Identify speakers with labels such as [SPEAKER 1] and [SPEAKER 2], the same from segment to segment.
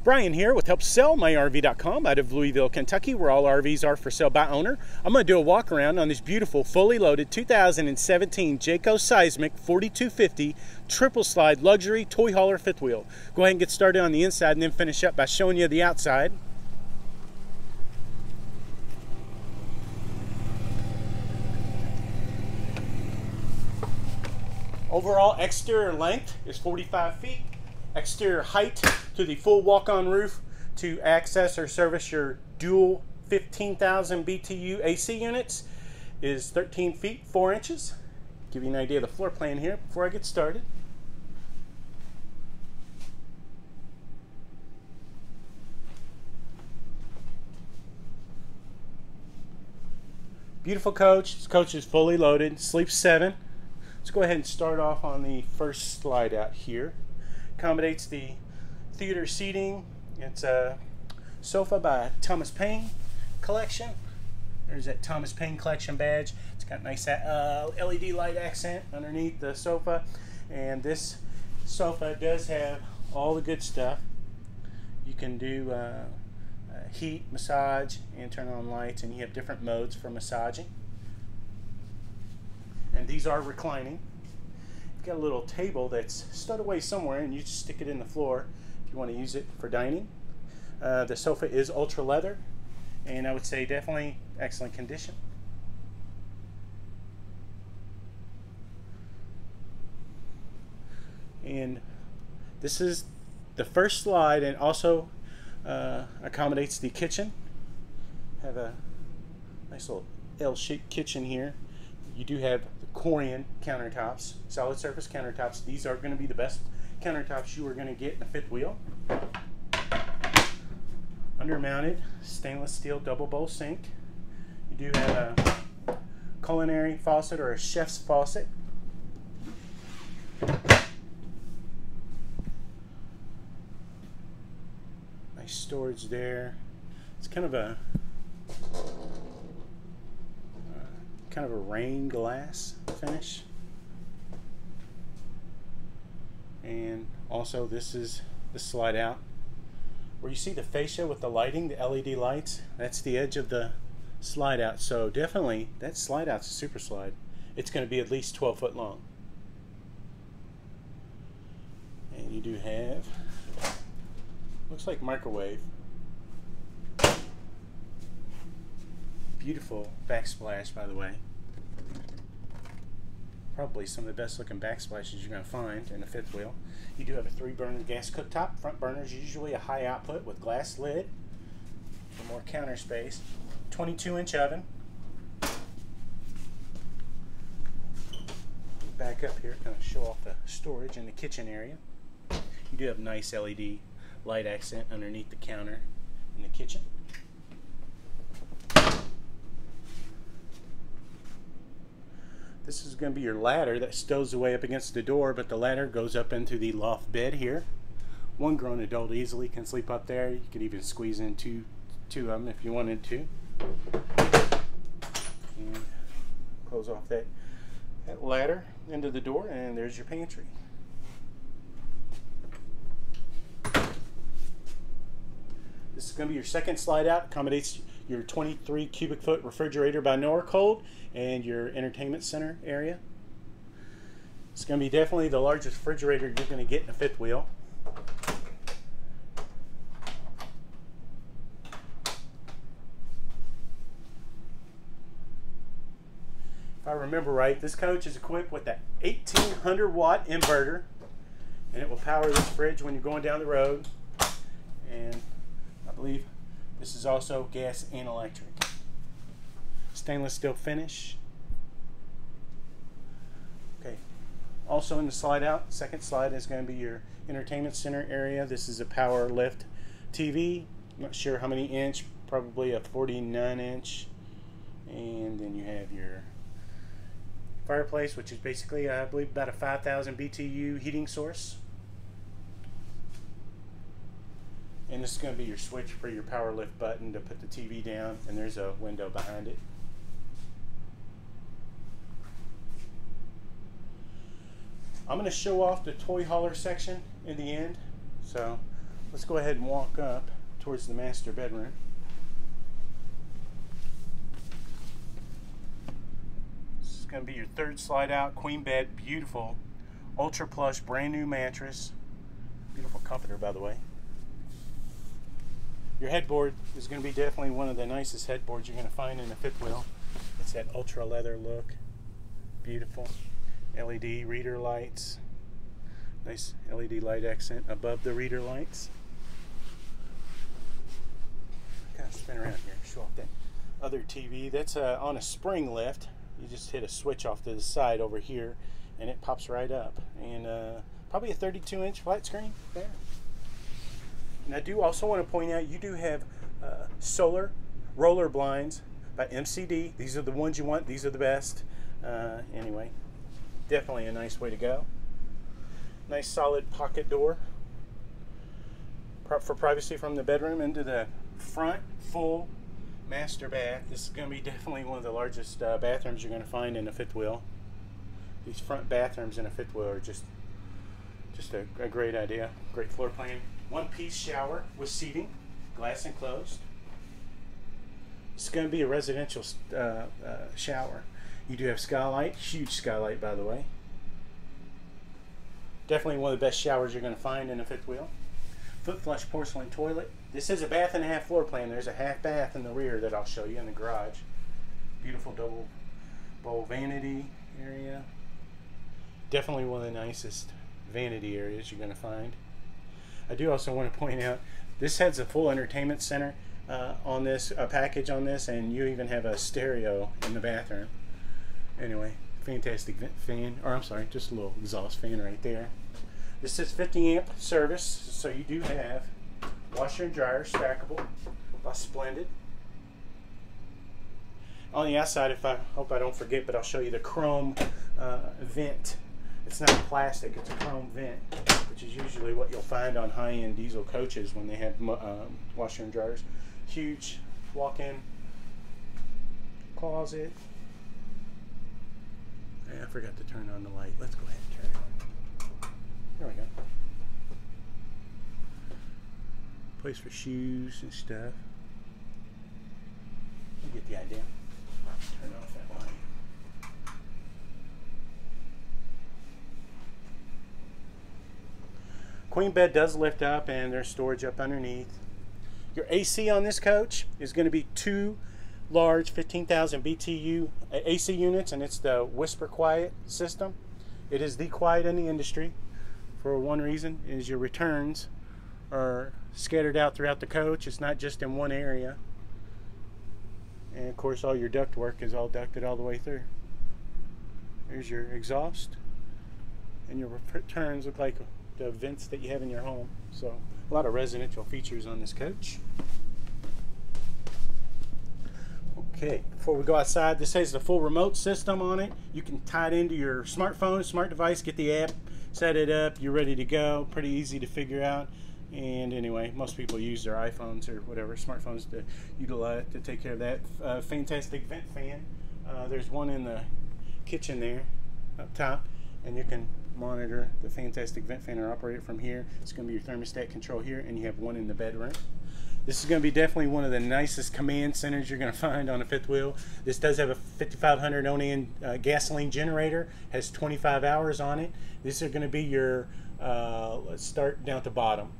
[SPEAKER 1] Brian here with HelpSellMyRV.com out of Louisville, Kentucky, where all RVs are for sale by owner. I'm going to do a walk around on this beautiful, fully loaded 2017 Jayco Seismic 4250 triple slide luxury toy hauler fifth wheel. Go ahead and get started on the inside and then finish up by showing you the outside. Overall exterior length is 45 feet. Exterior height to the full walk-on roof to access or service your dual 15,000 BTU AC units is 13 feet 4 inches. Give you an idea of the floor plan here before I get started. Beautiful coach. This coach is fully loaded, sleeps 7. Let's go ahead and start off on the first slide out here. Accommodates the theater seating. It's a sofa by Thomas Payne Collection. There's that Thomas Payne Collection badge. It's got a nice LED light accent underneath the sofa. And this sofa does have all the good stuff. You can do heat, massage, and turn on lights, and you have different modes for massaging. And these are reclining. You've got a little table that's stowed away somewhere, and you just stick it in the floor if you want to use it for dining. The sofa is ultra leather, and I would say definitely excellent condition. And this is the first slide, and also accommodates the kitchen. Have a nice little L-shaped kitchen here. You do have the Corian countertops, solid surface countertops. These are going to be the best countertops you are going to get in a fifth wheel. Under-mounted stainless steel double bowl sink. You do have a culinary faucet or a chef's faucet. Nice storage there. It's kind of a rain glass finish. And also this is the slide out where you see the fascia with the lighting, the LED lights. That's the edge of the slide out. So definitely that slide out's a super slide. It's going to be at least 12 foot long. And you do have, looks like microwave. Beautiful backsplash, by the way. Probably some of the best looking backsplashes you're going to find in a fifth wheel. You do have a 3-burner gas cooktop. Front burner is usually a high output with glass lid for more counter space. 22-inch oven. Back up here, kind of show off the storage in the kitchen area. You do have nice LED light accent underneath the counter in the kitchen. This is going to be your ladder that stows away up against the door, but the ladder goes up into the loft bed here. One grown adult easily can sleep up there. You could even squeeze in two of them if you wanted to. And close off that ladder into the door, and there's your pantry. This is going to be your second slide out. Accommodates your 23 cubic foot refrigerator by Norcold and your entertainment center area. It's going to be definitely the largest refrigerator you're going to get in a fifth wheel. If I remember right, this coach is equipped with an 1800 watt inverter, and it will power this fridge when you're going down the road. And I believe this is also gas and electric. Stainless steel finish. Okay. Also in the slide out, second slide is going to be your entertainment center area. This is a power lift TV. I'm not sure how many inch, probably a 49-inch. And then you have your fireplace, which is basically, I believe, about a 5,000 BTU heating source. And this is going to be your switch for your power lift button to put the TV down, and there's a window behind it. I'm going to show off the toy hauler section in the end. So Let's go ahead and walk up towards the master bedroom. This is going to be your third slide out queen bed. Beautiful ultra plush brand new mattress. Beautiful comforter, by the way. Your headboard is going to be definitely one of the nicest headboards you're going to find in a fifth wheel. It's that ultra leather look. Beautiful. LED reader lights. Nice LED light accent above the reader lights. Kind of spin around here, show off that other TV. That's on a spring lift. You just hit a switch off to the side over here and it pops right up. And probably a 32-inch flat screen there. And I do also want to point out you do have solar roller blinds by MCD. These are the ones you want. These are the best. Anyway, definitely a nice way to go. Nice solid pocket door for privacy from the bedroom into the front full master bath. This is going to be definitely one of the largest bathrooms you're going to find in a fifth wheel. These front bathrooms in a fifth wheel are just a great idea. Great floor plan. One-piece shower with seating, glass enclosed. It's going to be a residential shower. You do have skylight, huge skylight, by the way. Definitely one of the best showers you're going to find in a fifth wheel. Foot flush porcelain toilet. This is a bath and a half floor plan. There's a half bath in the rear that I'll show you in the garage. Beautiful double bowl vanity area. Definitely one of the nicest vanity areas you're going to find. I do also want to point out this has a full entertainment center on this, a package on this, and you even have a stereo in the bathroom. Anyway, fantastic fan, or I'm sorry, just a little exhaust fan right there. This is 50 amp service, so you do have washer and dryer, stackable, by Splendid. On the outside, I hope I don't forget, but I'll show you the chrome vent. It's not plastic, it's a chrome vent, which is usually what you'll find on high-end diesel coaches when they have washer and dryers. Huge walk-in closet. I forgot to turn on the light. Let's go ahead and turn it on. There we go. Place for shoes and stuff. You get the idea. Turn off that light. Queen bed does lift up and there's storage up underneath. Your AC on this coach is going to be two large 15,000 BTU AC units, and it's the Whisper Quiet system. It is the quiet in the industry for one reason, is your returns are scattered out throughout the coach. It's not just in one area. And of course all your duct work is all ducted all the way through. There's your exhaust, and your returns look like the vents that you have in your home. So a lot of residential features on this coach. Okay, before we go outside, this has the full remote system on it. You can tie it into your smartphone, smart device, get the app, set it up, you're ready to go. Pretty easy to figure out. And anyway, most people use their iPhones or whatever, smartphones to utilize to take care of that. Fantastic vent fan. There's one in the kitchen there up top, and you can monitor the fantastic vent fan or operate it from here. It's going to be your thermostat control here, and you have one in the bedroom. This is going to be definitely one of the nicest command centers you're going to find on a fifth wheel. This does have a 5500 Onan gasoline generator, has 25 hours on it. These are going to be your, let's start down at the bottom.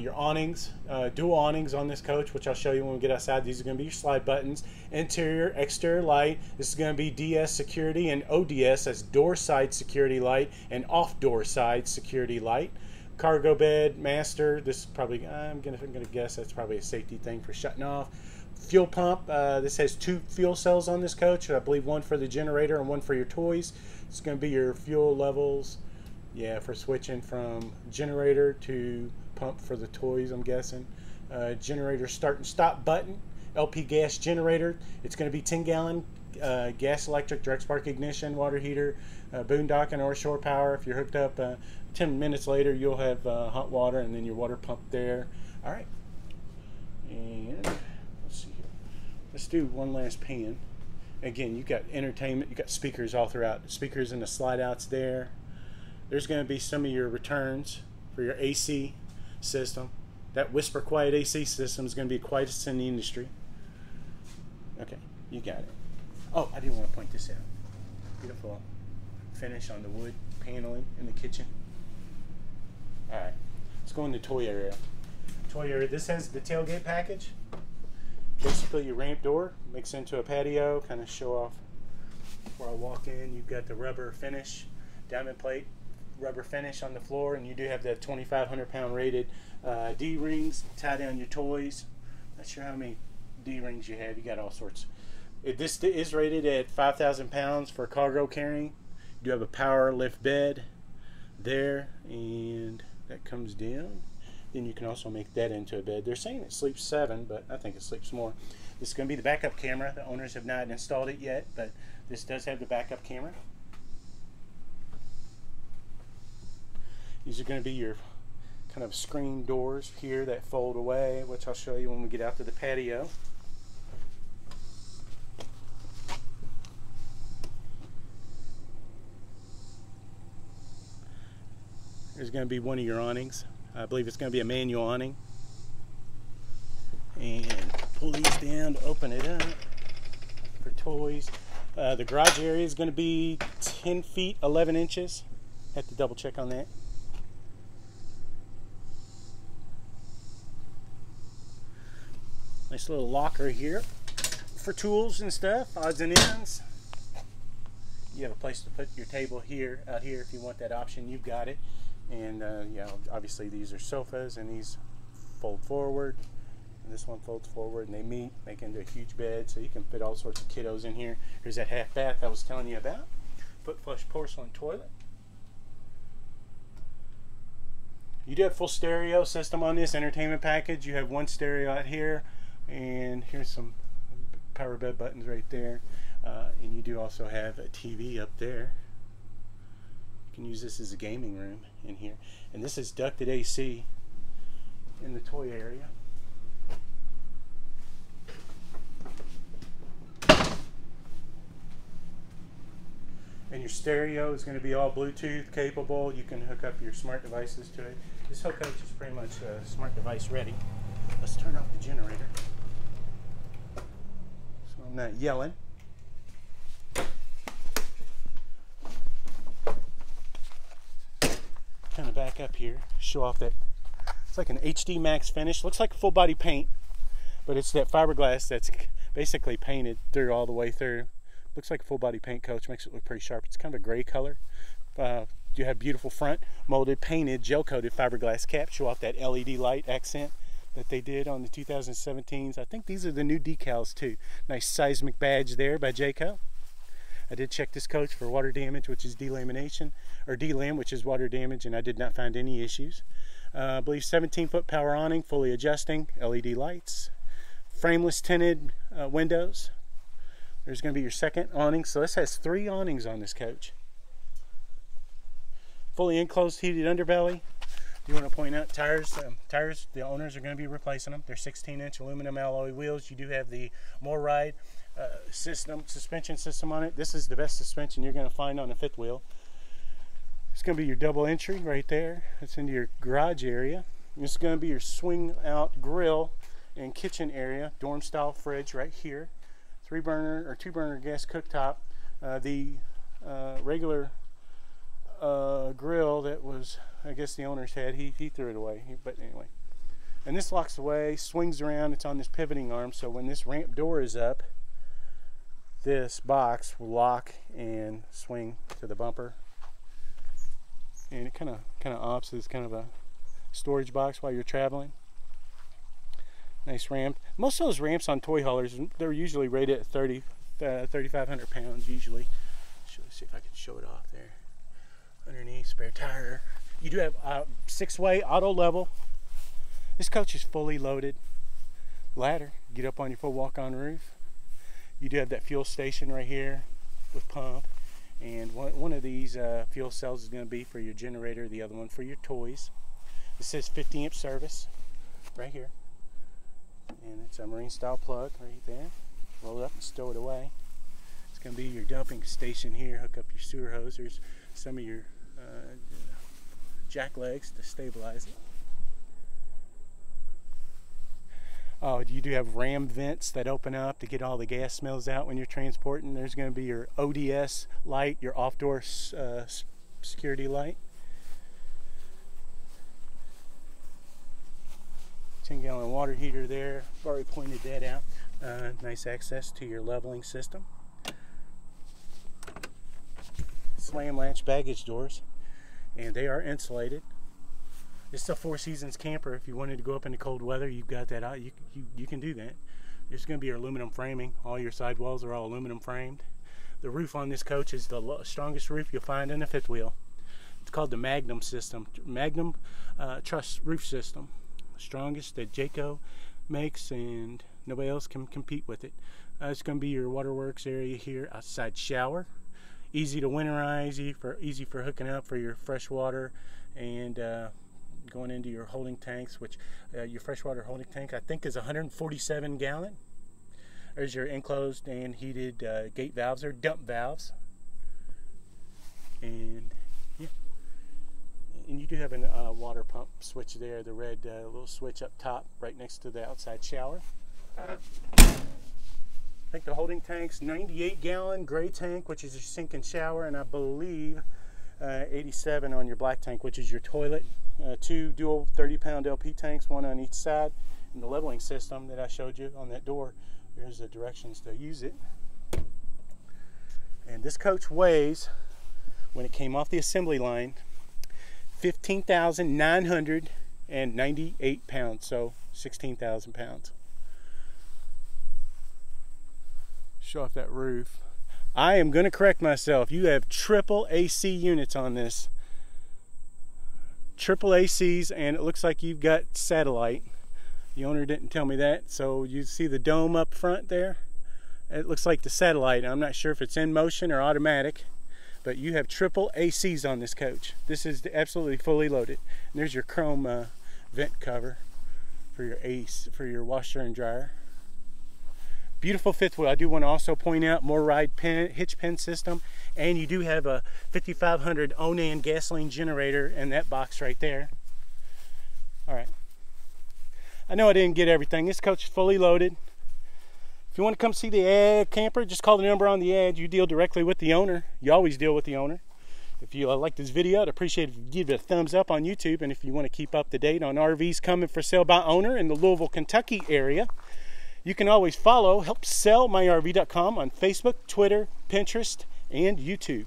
[SPEAKER 1] Your awnings, dual awnings on this coach, which I'll show you when we get outside. These are going to be your slide buttons. Interior, exterior light. This is going to be DS security and ODS, that's door side security light and off door side security light. Cargo bed, master. This is probably, I'm gonna guess that's probably a safety thing for shutting off. Fuel pump. This has two fuel cells on this coach. I believe one for the generator and one for your toys. It's going to be your fuel levels. Yeah, for switching from generator to pump for the toys, I'm guessing. Generator start and stop button. LP gas generator. It's going to be 10-gallon gas, electric, direct spark ignition, water heater, boondocking or shore power. If you're hooked up 10 minutes later, you'll have hot water and then your water pump there. All right. And let's see here. Let's do one last pan. Again, you've got entertainment. You've got speakers all throughout. Speakers in the slide outs there. There's going to be some of your returns for your AC system That whisper quiet AC system is going to be the quietest in the industry. Okay, you got it. Oh, I didn't want to point this out. Beautiful finish on the wood paneling in the kitchen. All right, let's go in the toy area. Toy area. This has the tailgate package. Basically, your ramp door makes into a patio. Kind of show off where I walk in. You've got the rubber finish, diamond plate rubber finish on the floor, and you do have the 2,500 pound rated D-rings. Tie down your toys. Not sure how many D-rings you have. You got all sorts. This is rated at 5,000 pounds for cargo carrying. You do have a power lift bed there, and that comes down. Then you can also make that into a bed. They're saying it sleeps 7, but I think it sleeps more. This is going to be the backup camera. The owners have not installed it yet, but this does have the backup camera. These are going to be your kind of screen doors here that fold away, which I'll show you when we get out to the patio. There's going to be one of your awnings. I believe it's going to be a manual awning. And pull these down to open it up for toys. The garage area is going to be 10 feet 11 inches. Have to double check on that. Nice little locker here for tools and stuff, odds and ends. You have a place to put your table here, out here, if you want that option. You've got it. And yeah, obviously these are sofas, and these fold forward, and this one folds forward, and they meet, make into a huge bed, so you can fit all sorts of kiddos in here. Here's that half bath I was telling you about. Foot flush porcelain toilet. You do have full stereo system on this entertainment package. You have one stereo out here, and here's some power bed buttons right there, and you do also have a TV up there. You can use this as a gaming room in here, and this is ducted AC in the toy area. And your stereo is going to be all Bluetooth capable. You can hook up your smart devices to it. This whole coach is pretty much smart device ready. Let's turn off the generator so I'm not yelling. Kind of back up here, show off that it's like an HD Max finish. Looks like full body paint, but it's that fiberglass that's basically painted through all the way through. Looks like a full body paint coach, makes it look pretty sharp. It's kind of a gray color. You have beautiful front molded, painted, gel coated fiberglass cap. Show off that LED light accent that they did on the 2017s. I think these are the new decals too. Nice seismic badge there by Jayco. I did check this coach for water damage, which is delamination, or delam, which is water damage, and I did not find any issues. I believe 17-foot power awning, fully adjusting, LED lights, frameless tinted windows. There's going to be your second awning. So this has 3 awnings on this coach. Fully enclosed heated underbelly. You want to point out tires. Tires, the owners are going to be replacing them. They're 16-inch aluminum alloy wheels. You do have the more ride suspension system on it. This is the best suspension you're going to find on a fifth wheel. It's going to be your double entry right there. It's into your garage area. This is going to be your swing out grill and kitchen area. Dorm style fridge right here. 3-burner or 2-burner gas cooktop. The regular grill that was, I guess the owners had, he threw it away. But anyway. And this locks away, swings around. It's on this pivoting arm, so when this ramp door is up, this box will lock and swing to the bumper. And it kind of opts as kind of a storage box while you're traveling. Nice ramp. Most of those ramps on toy haulers, they're usually rated at 3,500 pounds usually. Let's see if I can show it off there. Underneath, spare tire. You do have 6-way auto level. This coach is fully loaded. Ladder, get up on your full walk-on roof. You do have that fuel station right here with pump. And one of these fuel cells is going to be for your generator, the other one for your toys. This says 50 amp service right here. And it's a marine style plug right there. Roll it up and stow it away. It's going to be your dumping station here. Hook up your sewer hose. There's some of your jack legs to stabilize it. Oh, you do have ram vents that open up to get all the gas smells out when you're transporting. There's going to be your ODS light, your off-door security light. 10-gallon water heater there. I've already pointed that out. Nice access to your leveling system. Slam latch baggage doors, and they are insulated. It's a Four Seasons camper. If you wanted to go up into cold weather, you've got that out. You can do that. There's going to be your aluminum framing. All your sidewalls are all aluminum framed. The roof on this coach is the strongest roof you'll find in a fifth wheel. It's called the Magnum system, Magnum truss roof system. Strongest that Jayco makes, and nobody else can compete with it. It's going to be your waterworks area here, outside shower. Easy to winterize, easy for hooking up for your fresh water, and going into your holding tanks, which your freshwater holding tank I think is 147 gallon. There's your enclosed and heated gate valves or dump valves, and yeah, and you do have a water pump switch there, the red little switch up top right next to the outside shower. I think the holding tank's 98 gallon gray tank, which is your sink and shower, and I believe 87 on your black tank, which is your toilet. Two dual 30-pound LP tanks, one on each side, and the leveling system that I showed you on that door. Here's the directions to use it. And this coach weighs, when it came off the assembly line, 15,998 pounds, so 16,000 pounds. Show off that roof. I am going to correct myself. You have triple AC units on this. Triple ACs, and it looks like you've got satellite. The owner didn't tell me that, so you see the dome up front there? It looks like the satellite. I'm not sure if it's in motion or automatic, but you have triple ACs on this coach. This is absolutely fully loaded. And there's your chrome vent cover for your washer and dryer. Beautiful fifth wheel. I do want to also point out more ride hitch pin system, and you do have a 5500 Onan gasoline generator in that box right there. All right. I know I didn't get everything. This coach is fully loaded. If you want to come see the camper, just call the number on the ad. You deal directly with the owner. You always deal with the owner. If you like this video, I'd appreciate it if you give it a thumbs up on YouTube, and if you want to keep up to date on RVs coming for sale by owner in the Louisville, Kentucky area, you can always follow HelpSellMyRV.com on Facebook, Twitter, Pinterest, and YouTube.